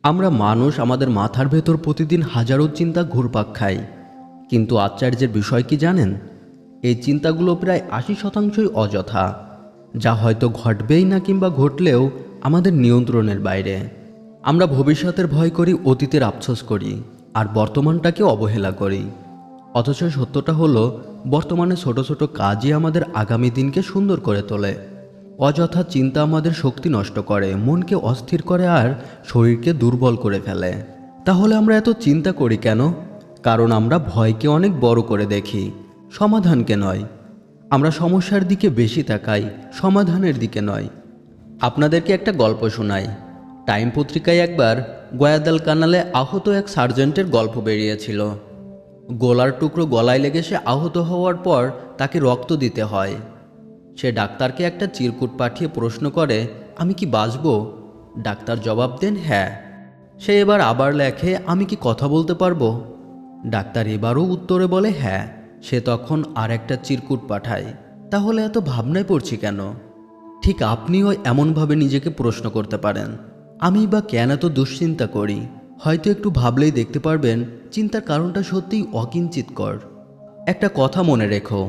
আমরা মানুষ আমাদের মাথার ভেতর প্রতিদিন হাজারো চিন্তা ঘুরপাক খাই, কিন্তু আশ্চর্যের বিষয় কি জানেন? এই চিন্তাগুলো প্রায় ৮০% অযথা, যা হয়তো ঘটবেই না কিংবা ঘটলেও আমাদের নিয়ন্ত্রণের বাইরে। আমরা ভবিষ্যতের ভয় করি, অতীতের আফসোস করি, আর বর্তমানটাকে অবহেলা করি। অথচ সত্যটা হলো, বর্তমানে ছোট ছোট কাজই আমাদের আগামী দিনকে সুন্দর করে তোলে। অযথা চিন্তা আমাদের শক্তি নষ্ট করে, মনকে অস্থির করে আর শরীরকে দুর্বল করে ফেলে। তাহলে আমরা এত চিন্তা করি কেন? কারণ আমরা ভয়কে অনেক বড় করে দেখি, সমাধানকে নয়। আমরা সমস্যার দিকে বেশি তাকাই, সমাধানের দিকে নয়। আপনাদেরকে একটা গল্প শোনাই। টাইম পত্রিকায় একবার গোয়াদালকানালে আহত এক সার্জেন্টের গল্প বেরিয়েছিল। গোলার টুকরো গলায় লেগে সে আহত হওয়ার পর তাকে রক্ত দিতে হয়। সে ডাক্তারকে একটা চিরকুট পাঠিয়ে প্রশ্ন করে, আমি কি বাঁচব? ডাক্তার জবাব দেন, হ্যাঁ। সে এবার আবার লেখে, আমি কি কথা বলতে পারবো? ডাক্তার এবারও উত্তরে বলে, হ্যাঁ। সে তখন আর একটা চিরকুট পাঠায়। তাহলে এত ভাবনায় পড়ছি কেন? ঠিক আপনিও এমনভাবে নিজেকে প্রশ্ন করতে পারেন, আমি বা কেন এত দুশ্চিন্তা করি? হয়তো একটু ভাবলেই দেখতে পারবেন চিন্তার কারণটা সত্যিই অকিঞ্চিতকর। একটা কথা মনে রেখো,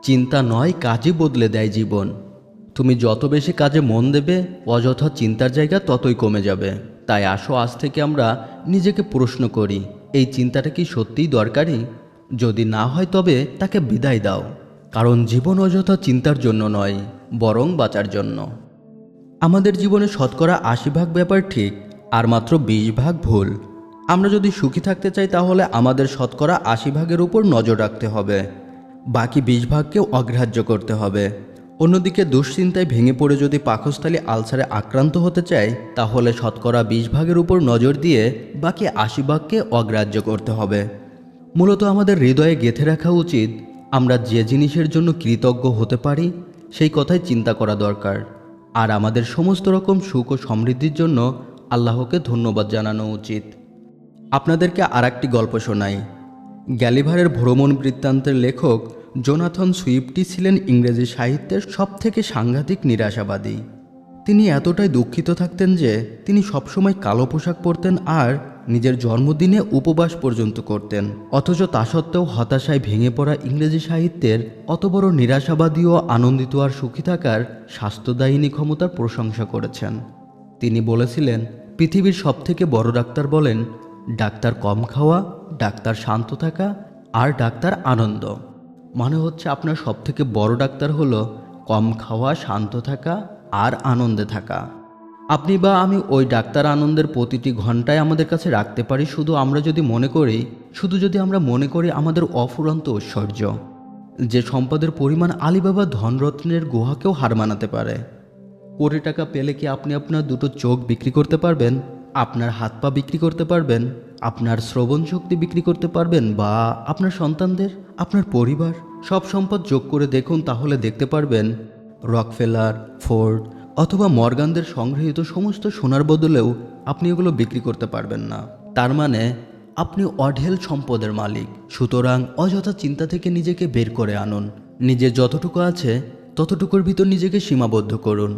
চিন্তা নয়, কাজই বদলে দেয় জীবন। তুমি যত বেশি কাজে মন দেবে, অযথা চিন্তার জায়গা ততই কমে যাবে। তাই আসো, আজ থেকে আমরা নিজেকে প্রশ্ন করি, এই চিন্তাটা কি সত্যিই দরকারি? যদি না হয় তবে তাকে বিদায় দাও। কারণ জীবন অযথা চিন্তার জন্য নয়, বরং বাঁচার জন্য। আমাদের জীবনে 80% ব্যাপার ঠিক, আর মাত্র 20% ভুল। আমরা যদি সুখী থাকতে চাই তাহলে আমাদের 80%-এর উপর নজর রাখতে হবে, বাকি 20%কেও অগ্রাহ্য করতে হবে। অন্যদিকে দুশ্চিন্তায় ভেঙে পড়ে যদি পাকস্থলী আলসারে আক্রান্ত হতে চাই, তাহলে 20%-এর উপর নজর দিয়ে বাকি 80%কে অগ্রাহ্য করতে হবে। মূলত আমাদের হৃদয়ে গেঁথে রাখা উচিত, আমরা যে জিনিসের জন্য কৃতজ্ঞ হতে পারি সেই কথাই চিন্তা করা দরকার। আর আমাদের সমস্ত রকম সুখ ও সমৃদ্ধির জন্য আল্লাহকে ধন্যবাদ জানানো উচিত। আপনাদেরকে আর একটি গল্প শোনাই। গ্যালিভারের ভ্রমণ বৃত্তান্তের লেখক জোনাথন সুইফটি ছিলেন ইংরেজি সাহিত্যের সবথেকে সাংঘাতিক নিরাশাবাদী। তিনি এতটাই দুঃখিত থাকতেন যে তিনি সবসময় কালো পোশাক পরতেন আর নিজের জন্মদিনে উপবাস পর্যন্ত করতেন। অথচ তা সত্ত্বেও হতাশায় ভেঙে পড়া ইংরেজি সাহিত্যের অত বড় নিরাশাবাদী ও আনন্দিত আর সুখী থাকার স্বাস্থ্যদায়িনী ক্ষমতার প্রশংসা করেছেন। তিনি বলেছিলেন, পৃথিবীর সবথেকে বড় ডাক্তার বলেন, ডাক্তার কম খাওয়া, ডাক্তার শান্ত থাকা, আর ডাক্তার আনন্দ। মানে হচ্ছে আপনার সবথেকে বড় ডাক্তার হলো কম খাওয়া, শান্ত থাকা আর আনন্দে থাকা। আপনি বা আমি ওই ডাক্তার আনন্দের প্রতিটি ঘন্টায় আমাদের কাছে রাখতে পারি, শুধু যদি আমরা মনে করি আমাদের অফুরন্ত ঐশ্বর্য, যে সম্পদের পরিমাণ আলিবাবা ধনরত্নের গুহাকেও হার মানাতে পারে। কোটি টাকা পেলে কি আপনি আপনার দুটো চোখ বিক্রি করতে পারবেন? আপনার হাত পা বিক্রি করতে পারবেন? আপনার শ্রবণ শক্তি বিক্রি করতে পারবেন? বা আপনার সন্তানদের, আপনার পরিবার? সব সম্পদ যোগ করে দেখুন, তাহলে দেখতে পারবেন রকফেলার, ফোর্ড অথবা মর্গানদের সংগৃহীত সমস্ত সোনার বদলেও আপনি এগুলো বিক্রি করতে পারবেন না। তার মানে আপনি অঢেল সম্পদের মালিক। সুতরাং অযথা চিন্তা থেকে নিজেকে বের করে আনুন। নিজের যতটুকু আছে ততটুকুর ভিতর নিজেকে সীমাবদ্ধ করুন।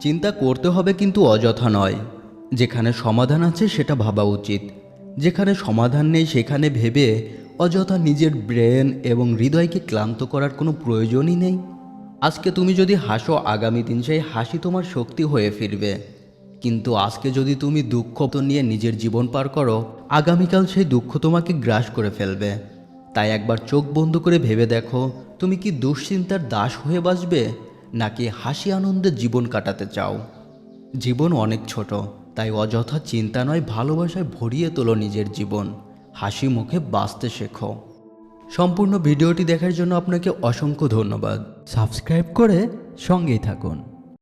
চিন্তা করতে হবে, কিন্তু অযথা নয়। যেখানে সমাধান আছে সেটা ভাবা উচিত। যেখানে সমাধান নেই সেখানে ভেবে অযথা নিজের ব্রেন এবং হৃদয়কে ক্লান্ত করার কোনো প্রয়োজনই নেই। আজকে তুমি যদি হাসো, আগামী দিন সেই হাসি তোমার শক্তি হয়ে ফিরবে। কিন্তু আজকে যদি তুমি দুঃখ নিয়ে নিজের জীবন পার করো, আগামীকাল সেই দুঃখ তোমাকে গ্রাস করে ফেলবে। তাই একবার চোখ বন্ধ করে ভেবে দেখো, তুমি কি দুশ্চিন্তার দাস হয়ে বাঁচবে, নাকি হাসি আনন্দে জীবন কাটাতে চাও? জীবন অনেক ছোট, তাই অযথা চিন্তা নয়, ভালোবাসায় ভরিয়ে তোলো নিজের জীবন। হাসি মুখে বাঁচতে শেখো। সম্পূর্ণ ভিডিওটি দেখার জন্য আপনাকে অসংখ্য ধন্যবাদ। সাবস্ক্রাইব করে সঙ্গেই থাকুন।